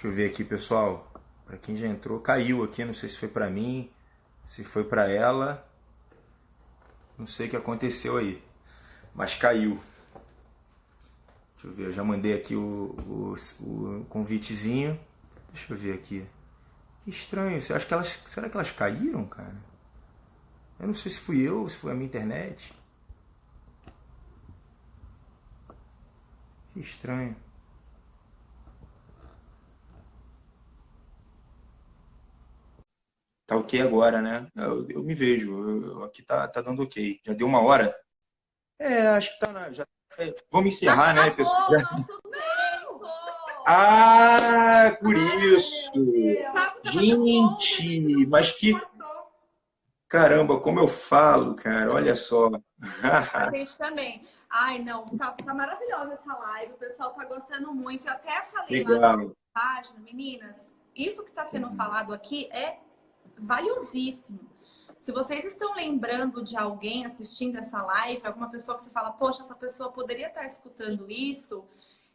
Deixa eu ver aqui, pessoal. Para quem já entrou, caiu aqui. Não sei se foi para mim, se foi para ela. Não sei o que aconteceu aí, mas caiu. Deixa eu ver, eu já mandei aqui o convitezinho. Deixa eu ver aqui. Que estranho. Você acha que elas, será que elas caíram, cara? Eu não sei se fui eu, se foi a minha internet. Que estranho. Tá ok agora, né? Eu me vejo. Aqui tá dando ok. Já deu uma hora? É, acho que tá já. Vamos encerrar, né, pessoal? Acabou o nosso tempo! Ah, por Ai, isso. meu Deus! O papo tava tão bom que a gente Gente, não mas que cortou. caramba, como eu falo, cara. Olha só. A gente também. Ai, não, tá maravilhosa essa live. O pessoal tá gostando muito. Eu até falei lá na Legal. página, meninas, isso que está sendo falado aqui é valiosíssimo. Se vocês estão lembrando de alguém assistindo essa live, alguma pessoa que você fala, poxa, essa pessoa poderia estar escutando isso,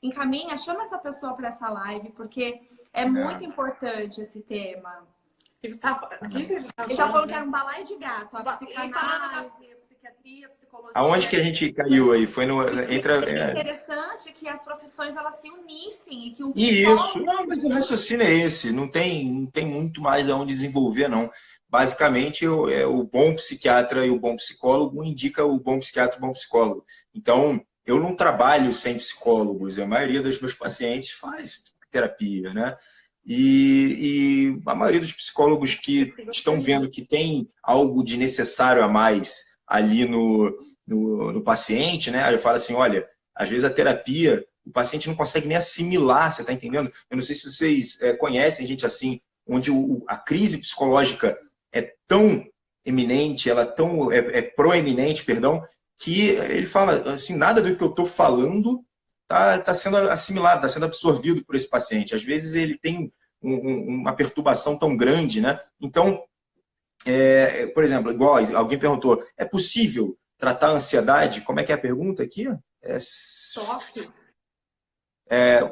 encaminha, chama essa pessoa para essa live, porque é muito É. importante esse tema. Ele tá Ele já falou que era um balaio de gato, a psicanálise, a psiquiatria, a Aonde psicologia. que a gente caiu aí? Foi no. E que Entra. seria interessante que as profissões elas se unissem e que um E isso. psicólogo. Não, mas o raciocínio é esse. Não tem muito mais aonde desenvolver, não. Basicamente, o bom psiquiatra e o bom psicólogo indica o bom psiquiatra e o bom psicólogo. Então, eu não trabalho sem psicólogos. A maioria dos meus pacientes faz terapia, né? E a maioria dos psicólogos que estão vendo que tem algo de necessário a mais ali no paciente, né? Aí eu falo assim, olha, às vezes a terapia, o paciente não consegue nem assimilar, você está entendendo? Eu não sei se vocês conhecem gente assim, onde a crise psicológica é tão eminente, ela é proeminente, perdão, que ele fala assim, nada do que eu estou falando está sendo assimilado, está sendo absorvido por esse paciente. Às vezes ele tem uma perturbação tão grande, né? Então, por exemplo, igual alguém perguntou, é possível tratar a ansiedade? Como é que é a pergunta aqui? É, Toque,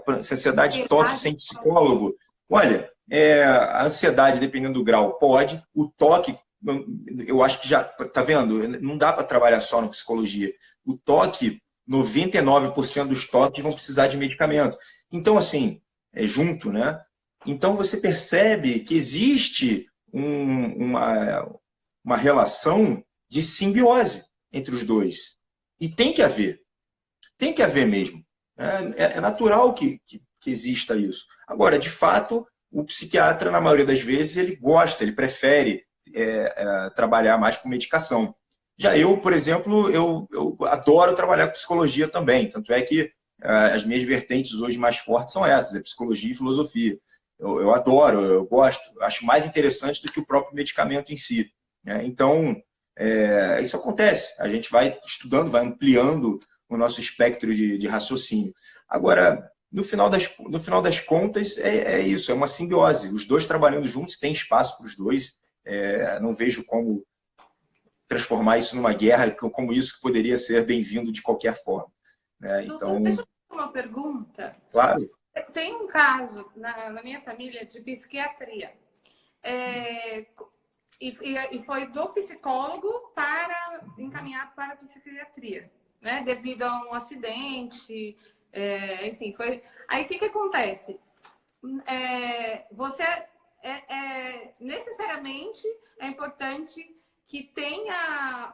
ansiedade toque ansiedade. sem psicólogo? Olha, a ansiedade, dependendo do grau, pode. O toque, eu acho que já, tá vendo? Não dá para trabalhar só na psicologia. O toque, 99% dos toques vão precisar de medicamento. Então, assim, é junto, né? Então, você percebe que existe uma relação de simbiose entre os dois. E tem que haver mesmo. É natural que exista isso. Agora, de fato, o psiquiatra, na maioria das vezes, ele gosta, ele prefere trabalhar mais com medicação. Já eu, por exemplo, eu adoro trabalhar com psicologia também. Tanto é que as minhas vertentes hoje mais fortes são essas, é psicologia e filosofia. Eu adoro, eu gosto, acho mais interessante do que o próprio medicamento em si. Né? Então, isso acontece. A gente vai estudando, vai ampliando o nosso espectro de raciocínio. Agora, no final das contas, é isso, é uma simbiose. Os dois trabalhando juntos, tem espaço para os dois. Não vejo como transformar isso numa guerra, como isso que poderia ser bem-vindo de qualquer forma. Né? Dudu, Então, deixa eu fazer uma pergunta. claro, Tem um caso na minha família de psiquiatria. É, e foi do psicólogo para encaminhado para a psiquiatria, né? Devido a um acidente, enfim, foi. Aí o que acontece? Você necessariamente é importante que tenha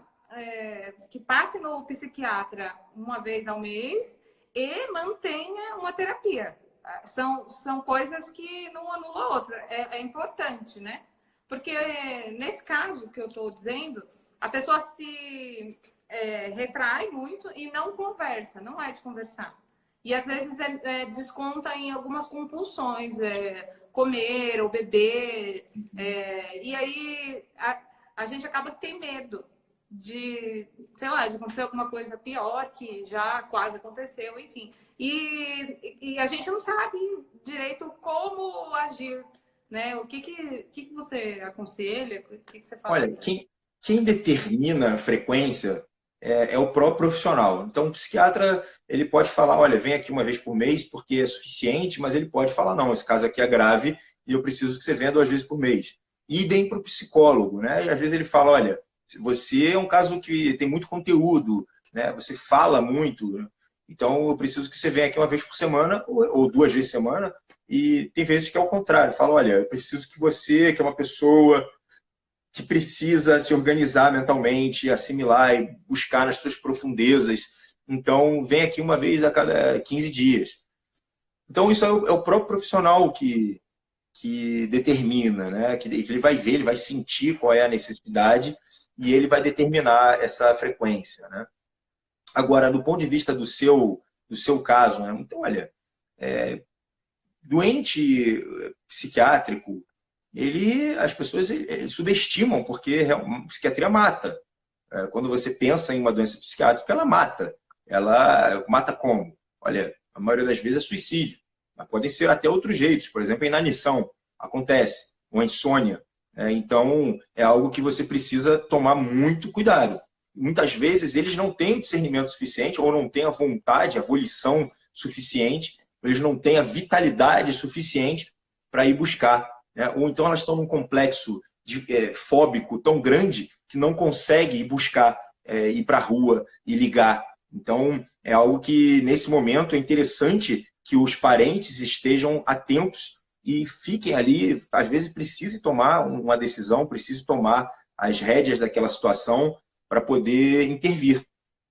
que passe no psiquiatra uma vez ao mês e mantenha uma terapia. São coisas que não anulam a outra. É importante, né? Porque nesse caso que eu estou dizendo, a pessoa se retrai muito e não conversa, não é de conversar. E às vezes desconta em algumas compulsões, comer ou beber. E aí a gente acaba que tem medo de, sei lá, de acontecer alguma coisa pior que já quase aconteceu, enfim. E a gente não sabe direito como agir, né? O que você aconselha? O que você fala? olha, quem determina a frequência é o próprio profissional. Então, o psiquiatra, ele pode falar, olha, vem aqui uma vez por mês porque é suficiente, mas ele pode falar, não, esse caso aqui é grave e eu preciso que você venha 2 vezes por mês. Idem para o psicólogo, né? E às vezes ele fala, olha, você é um caso que tem muito conteúdo, né? Você fala muito, então eu preciso que você venha aqui uma vez por semana ou 2 vezes por semana. E tem vezes que é o contrário, fala, olha, eu preciso que você, que é uma pessoa que precisa se organizar mentalmente, assimilar e buscar nas suas profundezas. Então, vem aqui uma vez a cada 15 dias. Então, isso é o próprio profissional que determina, né? Que ele vai ver, ele vai sentir qual é a necessidade e ele vai determinar essa frequência, né? Agora, do ponto de vista do seu caso, né? Então, olha, doente psiquiátrico, as pessoas subestimam, porque a psiquiatria mata. Quando você pensa em uma doença psiquiátrica, ela mata. Ela mata como? Olha, a maioria das vezes é suicídio. Mas podem ser até outros jeitos. Por exemplo, a inanição acontece, ou a insônia. Então, é algo que você precisa tomar muito cuidado. Muitas vezes, eles não têm o discernimento suficiente, ou não têm a vontade, a volição suficiente, eles não têm a vitalidade suficiente para ir buscar. Né? Ou então elas estão num complexo fóbico tão grande que não consegue ir buscar, ir para a rua e ligar. Então, é algo que, nesse momento, é interessante que os parentes estejam atentos e fiquem ali, às vezes precise tomar uma decisão, precise tomar as rédeas daquela situação para poder intervir,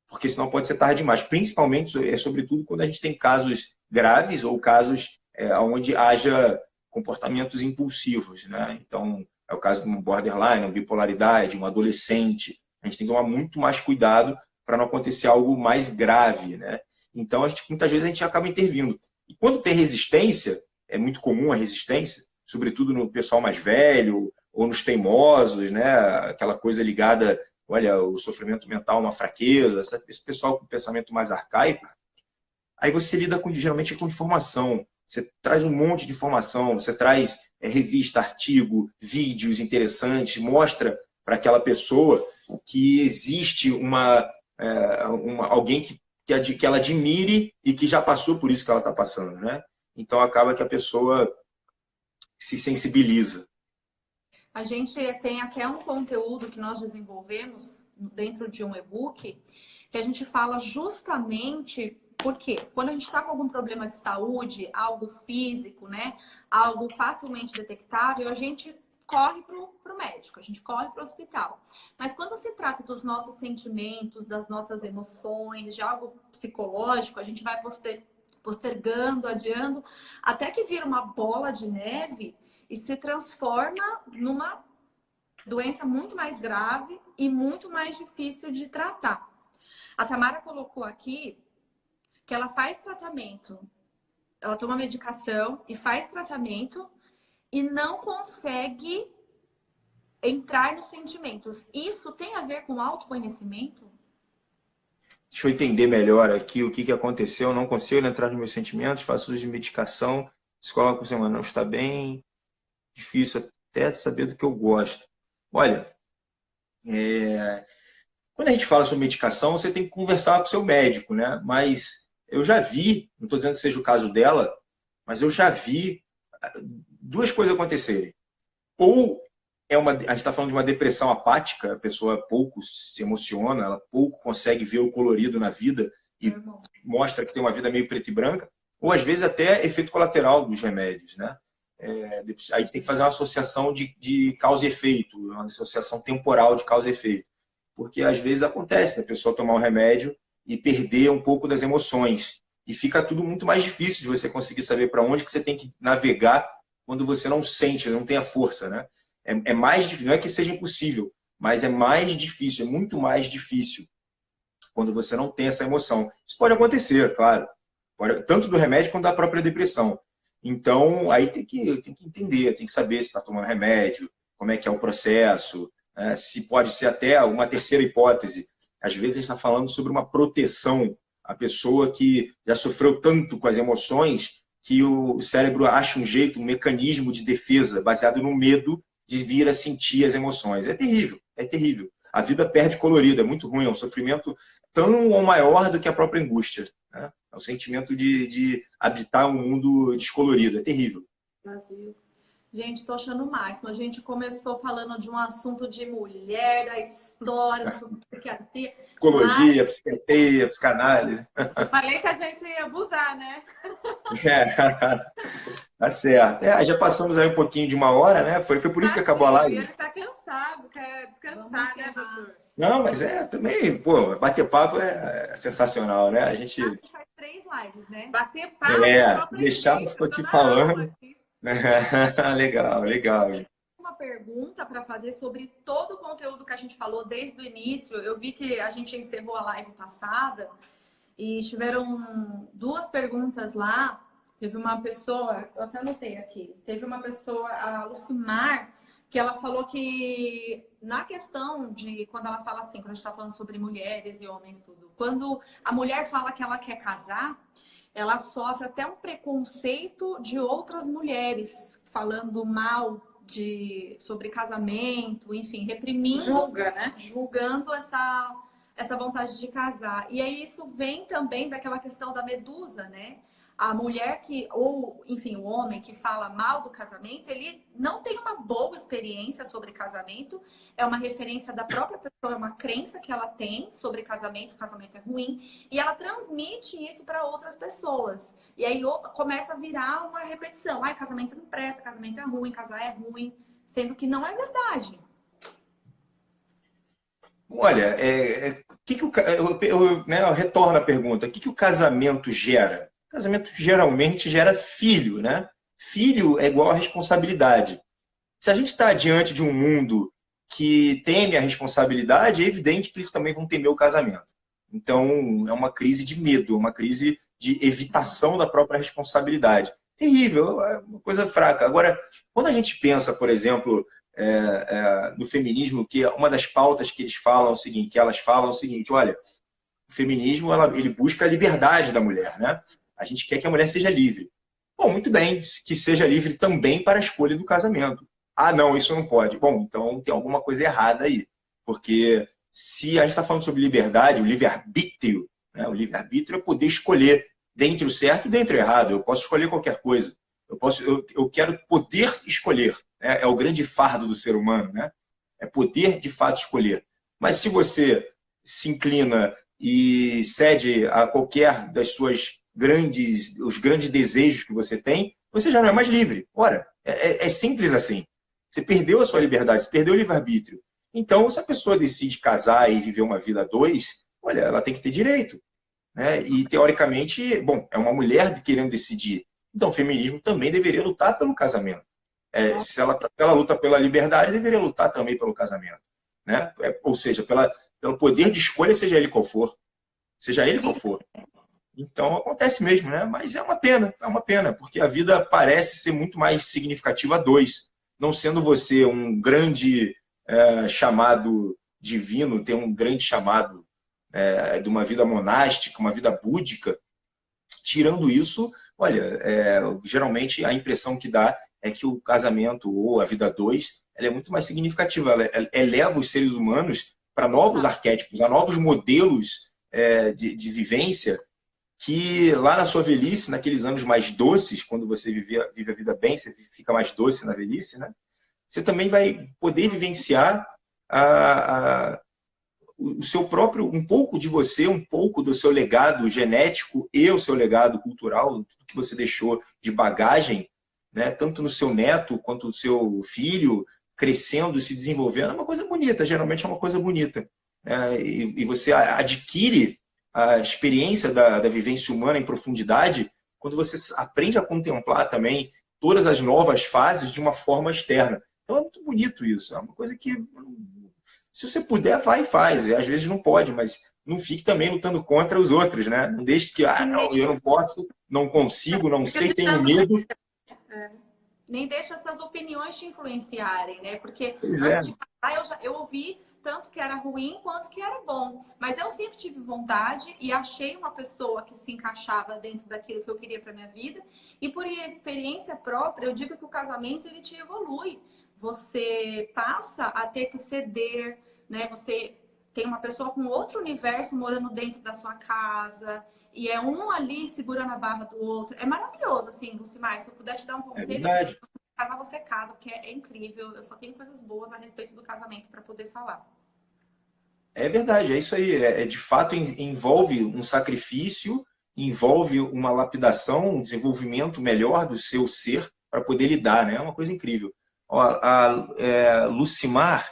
porque senão pode ser tarde demais, principalmente, sobretudo, quando a gente tem casos graves ou casos onde haja comportamentos impulsivos, né? Então, é o caso de um borderline, uma bipolaridade, um adolescente. A gente tem que tomar muito mais cuidado para não acontecer algo mais grave, né? Então, muitas vezes a gente acaba intervindo. E quando tem resistência, é muito comum a resistência, sobretudo no pessoal mais velho ou nos teimosos, né? Aquela coisa ligada, olha, o sofrimento mental, uma fraqueza, esse pessoal com pensamento mais arcaico. Aí você lida geralmente com informação. Você traz um monte de informação, você traz revista, artigo, vídeos interessantes, mostra para aquela pessoa que existe alguém que ela admire e que já passou por isso que ela está passando, né? Então acaba que a pessoa se sensibiliza. A gente tem até um conteúdo que nós desenvolvemos dentro de um e-book que a gente fala justamente porque quando a gente está com algum problema de saúde, algo físico, né, algo facilmente detectável, a gente corre para o médico, a gente corre para o hospital. Mas quando se trata dos nossos sentimentos, das nossas emoções, de algo psicológico, a gente vai postergando, adiando, até que vira uma bola de neve e se transforma numa doença muito mais grave e muito mais difícil de tratar. A Tamara colocou aqui que ela faz tratamento, ela toma medicação e faz tratamento e não consegue entrar nos sentimentos. Isso tem a ver com autoconhecimento? Deixa eu entender melhor aqui o que aconteceu. Eu não consigo entrar nos meus sentimentos, faço uso de medicação, psicóloga por semana não está bem, difícil até saber do que eu gosto. Olha, quando a gente fala sobre medicação, você tem que conversar com o seu médico, né? Mas eu já vi, não estou dizendo que seja o caso dela, mas eu já vi 2 coisas acontecerem. Ou a gente está falando de uma depressão apática, a pessoa pouco se emociona, ela pouco consegue ver o colorido na vida e mostra que tem uma vida meio preta e branca, ou às vezes até efeito colateral dos remédios, né? Aí a gente tem que fazer uma associação de causa e efeito, uma associação temporal de causa e efeito. Porque às vezes acontece, né, a pessoa tomar um remédio e perder um pouco das emoções. E fica tudo muito mais difícil de você conseguir saber para onde que você tem que navegar quando você não sente, não tem a força, né? É mais difícil, não é que seja impossível, mas é mais difícil, é muito mais difícil quando você não tem essa emoção. Isso pode acontecer, claro, tanto do remédio quanto da própria depressão. Então, aí tem que entender, tem que saber se está tomando remédio, como é que é o processo, se pode ser até uma terceira hipótese. Às vezes a gente está falando sobre uma proteção, a pessoa que já sofreu tanto com as emoções que o cérebro acha um jeito, um mecanismo de defesa baseado no medo de vir a sentir as emoções. É terrível, é terrível. a vida perde colorido, é muito ruim, é um sofrimento tão ou maior do que a própria angústia, né? É o sentimento de habitar um mundo descolorido, é terrível. Brasil. Gente, tô achando o máximo. A gente começou falando de um assunto de mulher, da história, de psiquiatria. Psicologia, psiquiatria, psicanálise. Eu falei que a gente ia abusar, né? É, tá certo. Já passamos aí um pouquinho de 1 hora, né? Foi por isso que acabou a live. Ele tá cansado, quer descansar, né, doutor? Não, mas também, pô, bater papo é sensacional, né? A gente faz 3 lives, né? Bater papo, se deixar, eu fico aqui falando. Legal, legal. Uma pergunta para fazer sobre todo o conteúdo que a gente falou desde o início. Eu vi que a gente encerrou a live passada e tiveram 2 perguntas lá. Teve uma pessoa, eu até anotei aqui, teve uma pessoa, a Lucimar, que ela falou que na questão de quando ela fala assim, quando a gente está falando sobre mulheres e homens, tudo, quando a mulher fala que ela quer casar, ela sofre até um preconceito de outras mulheres falando mal sobre casamento, enfim, reprimindo, julgando essa vontade de casar. E aí isso vem também daquela questão da medusa, né? A mulher ou enfim, o homem que fala mal do casamento, ele não tem uma boa experiência sobre casamento, é uma referência da própria pessoa, é uma crença que ela tem sobre casamento, o casamento é ruim, e ela transmite isso para outras pessoas. E aí começa a virar uma repetição. Ai, casamento não presta, casamento é ruim, casar é ruim, sendo que não é verdade. Olha, eu retorno à pergunta, o que o casamento gera? O casamento geralmente gera filho, né? Filho é igual a responsabilidade. Se a gente está diante de um mundo que teme a responsabilidade, é evidente que eles também vão temer o casamento. Então, é uma crise de medo, uma crise de evitação da própria responsabilidade. Terrível, é uma coisa fraca. Agora, quando a gente pensa, por exemplo, no feminismo, que uma das pautas que elas falam é o seguinte, olha, o feminismo ele busca a liberdade da mulher, né? A gente quer que a mulher seja livre. Bom, muito bem, que seja livre também para a escolha do casamento. Ah, não, isso não pode. Bom, então tem alguma coisa errada aí. Porque se a gente está falando sobre liberdade, o livre-arbítrio, né? O livre-arbítrio é poder escolher dentre o certo e dentre o errado. Eu posso escolher qualquer coisa. Eu quero poder escolher. Né? É o grande fardo do ser humano, né? É poder, de fato, escolher. Mas se você se inclina e cede a qualquer das suas os grandes desejos que você tem, você já não é mais livre. Ora, é simples assim. Você perdeu a sua liberdade, você perdeu o livre-arbítrio. Então, se a pessoa decide casar e viver uma vida a 2, olha, ela tem que ter direito. Né? E, teoricamente, bom, é uma mulher querendo decidir. Então, o feminismo também deveria lutar pelo casamento. Se ela luta pela liberdade, deveria lutar também pelo casamento. Né? Ou seja, pelo poder de escolha, seja ele qual for. Seja ele qual for. Então, acontece mesmo, né? Mas é uma pena, porque a vida parece ser muito mais significativa a 2. Não sendo você um grande chamado divino, ter um grande chamado de uma vida monástica, uma vida búdica. Tirando isso, olha, geralmente a impressão que dá é que o casamento ou a vida a 2 ela é muito mais significativa. Ela eleva os seres humanos para novos arquétipos, a novos modelos de vivência que lá na sua velhice, naqueles anos mais doces, quando você vive a vida bem, você fica mais doce na velhice, né? Você também vai poder vivenciar o seu próprio, um pouco de você, um pouco do seu legado genético e o seu legado cultural, tudo que você deixou de bagagem, né? Tanto no seu neto quanto no seu filho, crescendo, se desenvolvendo, é uma coisa bonita, geralmente é uma coisa bonita. E você adquire a experiência da vivência humana em profundidade quando você aprende a contemplar também todas as novas fases de uma forma externa. Então é muito bonito isso, é uma coisa que, se você puder, vai e faz. Às vezes não pode, mas não fique também lutando contra os outros, né? Não deixe que, não, eu não posso, não consigo, não sei, tenho medo. Nem deixa essas opiniões te influenciarem, né? Porque Pois antes de casar, eu ouvi tanto que era ruim quanto que era bom. Mas eu sempre tive vontade e achei uma pessoa que se encaixava dentro daquilo que eu queria para minha vida. E por experiência própria, eu digo que o casamento ele te evolui. Você passa a ter que ceder, né? Você tem uma pessoa com outro universo morando dentro da sua casa, e é um ali segurando a barra do outro. É maravilhoso, assim, Lucimar. Se eu puder te dar um É conselho, verdade. casar você casa, porque é incrível. Eu só tenho coisas boas a respeito do casamento para poder falar. É verdade, é isso aí. De fato envolve um sacrifício, envolve uma lapidação, um desenvolvimento melhor do seu ser para poder lidar, né? É uma coisa incrível. Ó, Lucimar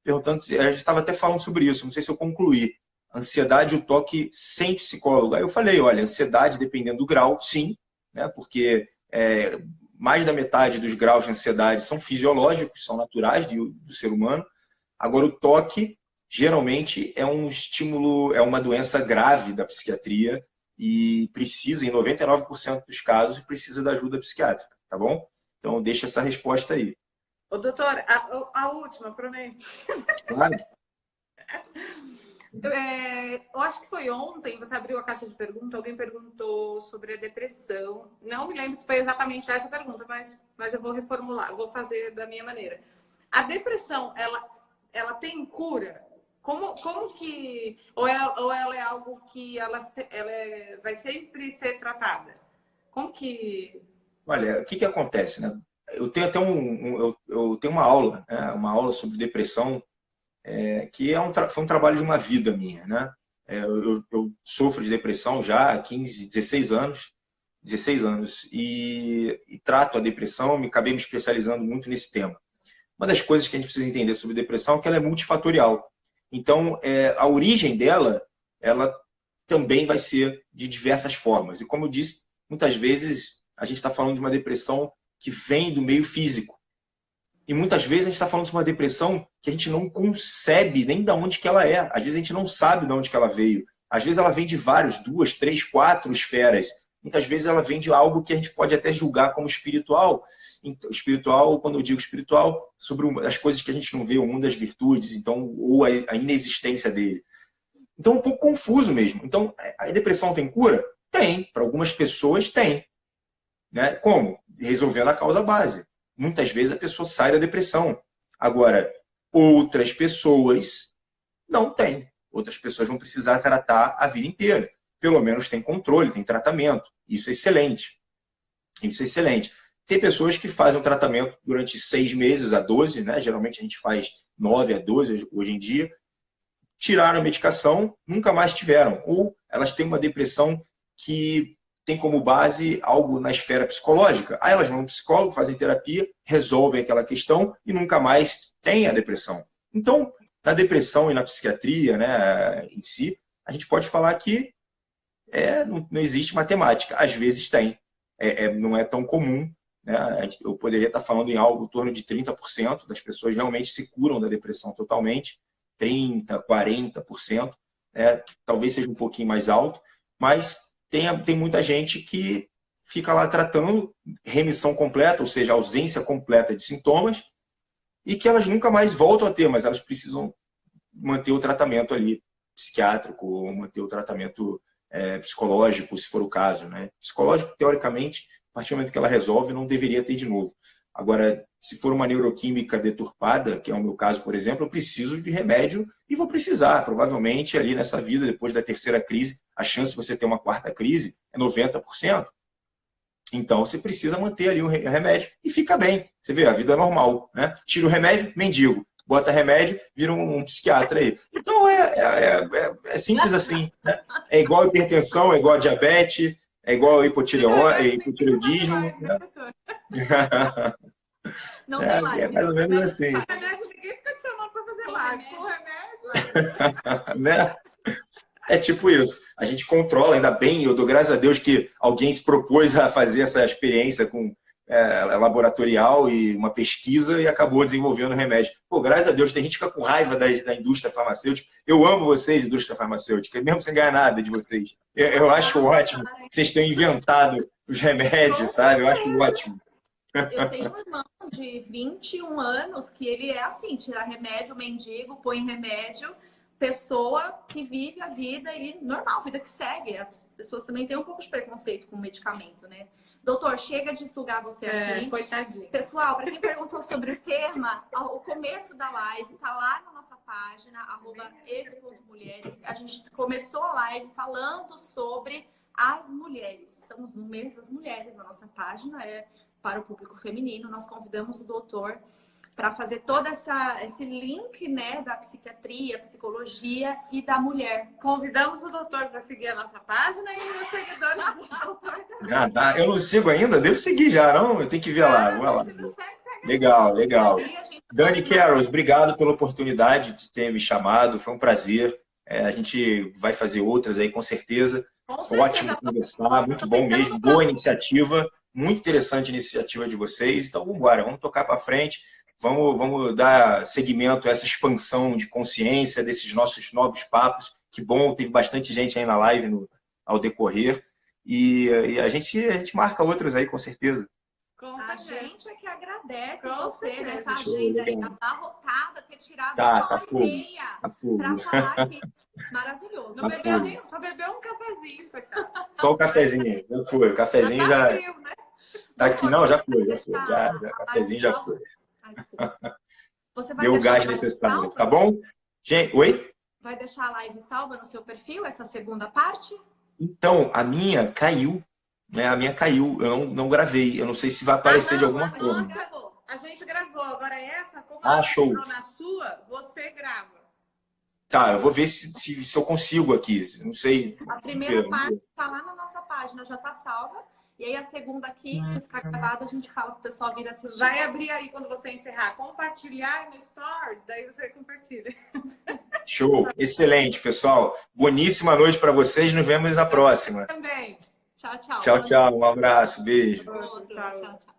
perguntando se a gente estava até falando sobre isso, não sei se eu concluí. Ansiedade, o toque sem psicólogo. Aí eu falei, olha, ansiedade dependendo do grau, sim, né? Porque mais da metade dos graus de ansiedade são fisiológicos, são naturais do ser humano. Agora, o toque geralmente é um estímulo, é uma doença grave da psiquiatria e precisa, em 99% dos casos, precisa da ajuda psiquiátrica, tá bom? Então, deixa essa resposta aí. Ô, doutor, a última, prometo. Claro. Eu acho que foi ontem, você abriu a caixa de perguntas, alguém perguntou sobre a depressão. Não me lembro se foi exatamente essa pergunta, mas eu vou reformular, eu vou fazer da minha maneira. A depressão, ela tem cura? Como que... Ou ela é algo que ela vai sempre ser tratada? Como que... Olha, o que acontece, né? Eu tenho até eu tenho uma aula, né? Uma aula sobre depressão, que foi um trabalho de uma vida minha, né? Eu sofro de depressão já há 15, 16 anos e trato a depressão, acabei me especializando muito nesse tema. Uma das coisas que a gente precisa entender sobre depressão é que ela é multifatorial. Então, a origem dela, ela também vai ser de diversas formas. E como eu disse, muitas vezes a gente está falando de uma depressão que vem do meio físico. E muitas vezes a gente está falando de uma depressão que a gente não concebe nem de onde que ela é. Às vezes a gente não sabe de onde que ela veio. Às vezes ela vem de vários, 2, 3, 4 esferas. Muitas vezes ela vem de algo que a gente pode até julgar como espiritual. Então, espiritual, quando eu digo espiritual, sobre as coisas que a gente não vê, o mundo das virtudes, então, ou a inexistência dele. Então, é um pouco confuso mesmo. Então, a depressão tem cura? Tem. Para algumas pessoas, tem. Né? Como? Resolvendo a causa base. Muitas vezes a pessoa sai da depressão. Agora, outras pessoas não têm. Outras pessoas vão precisar tratar a vida inteira. Pelo menos tem controle, tem tratamento. Isso é excelente. Isso é excelente. Tem pessoas que fazem o tratamento durante 6 meses a 12, né? Geralmente a gente faz 9 a 12 hoje em dia. Tiraram a medicação, nunca mais tiveram. Ou elas têm uma depressão que tem como base algo na esfera psicológica. Aí elas vão no psicólogo, fazem terapia, resolvem aquela questão e nunca mais têm a depressão. Então, na depressão e na psiquiatria, né, em si, a gente pode falar que não existe matemática. Às vezes tem. Não é tão comum. Né? Eu poderia estar falando em algo em torno de 30% das pessoas realmente se curam da depressão totalmente. 30%, 40%. Talvez seja um pouquinho mais alto, mas tem muita gente que fica lá tratando remissão completa, ou seja, ausência completa de sintomas, e que elas nunca mais voltam a ter, mas elas precisam manter o tratamento ali psiquiátrico, ou manter o tratamento psicológico, se for o caso. Né? Psicológico, teoricamente, a partir do momento que ela resolve, não deveria ter de novo. Agora, se for uma neuroquímica deturpada, que é o meu caso, por exemplo, eu preciso de remédio e vou precisar. Provavelmente, ali nessa vida, depois da terceira crise, a chance de você ter uma quarta crise é 90%. Então, você precisa manter ali o remédio e fica bem. Você vê, a vida é normal. Né? Tira o remédio, mendigo. Bota remédio, vira um psiquiatra aí. Então, é simples assim. Né? É igual a hipertensão, é igual a diabetes, é igual a hipotireoidismo. Né? Não tem live. É mais ou menos assim. Ninguém fica te chamando para fazer live. Com remédio. Né? É tipo isso. A gente controla, ainda bem, eu dou graças a Deus que alguém se propôs a fazer essa experiência com laboratorial e uma pesquisa e acabou desenvolvendo o remédio. Pô, graças a Deus, tem gente que fica com raiva da indústria farmacêutica. Eu amo vocês, indústria farmacêutica, mesmo sem ganhar nada de vocês. Eu acho ótimo que vocês tenham inventado os remédios, sabe? Eu acho ótimo. Eu tenho um irmão de 21 anos que ele é assim, tira remédio, mendigo, põe remédio, pessoa que vive a vida e normal, vida que segue. As pessoas também têm um pouco de preconceito com o medicamento, né? Doutor, chega de sugar você aqui. Coitadinho. Pessoal, para quem perguntou sobre o tema, o começo da live tá lá na nossa página, @ev.mulheres. A gente começou a live falando sobre as mulheres. Estamos no mês das mulheres na nossa página, para o público feminino. Nós convidamos o doutor para fazer todo esse link, né, da psiquiatria, psicologia e da mulher. Convidamos o doutor para seguir a nossa página e os seguidores do doutor também. Eu não sigo ainda? Devo seguir já, não? Eu tenho que ver lá. Vou lá. Legal, legal. Dani Carols, obrigado pela oportunidade de ter me chamado. Foi um prazer. A gente vai fazer outras aí, com certeza. Ótimo conversar, muito bom mesmo. Boa iniciativa, muito interessante a iniciativa de vocês. Então, vamos embora, vamos tocar para frente. Vamos dar seguimento a essa expansão de consciência desses nossos novos papos. Que bom, teve bastante gente aí na live ao decorrer. E a gente marca outras aí, com certeza. A gente é que agradece Com você certeza. nessa agenda aí abarrotada, ter tirado Tá, uma hora e meia para falar aqui. Maravilhoso. Só bebeu um cafezinho, coitado. Só o cafezinho, já foi. O cafezinho já... frio, né? Tá aqui, não, já foi. O cafezinho já foi. Desculpa. Você vai Deu o deixar gás a live necessário, salva? tá bom? Gente, oi? Vai deixar a live salva no seu perfil, essa segunda parte? Então, a minha caiu. Né? A minha caiu, eu não gravei. Eu não sei se vai aparecer de alguma forma. A gente gravou. Agora essa, como show. entrou na sua, você grava. Tá, eu vou ver se eu consigo aqui. Não sei. A primeira parte tá lá na nossa página, já tá salva. E aí a segunda aqui, se ficar gravada, a gente fala pro pessoal vir assistir. Vai abrir aí quando você encerrar. Compartilhar no Stories, daí você compartilha. Show. Excelente, pessoal. Boníssima noite para vocês. Nos vemos na próxima. Também. Tchau, tchau. Tchau, tchau. Um abraço. Beijo. Outro. Tchau, tchau.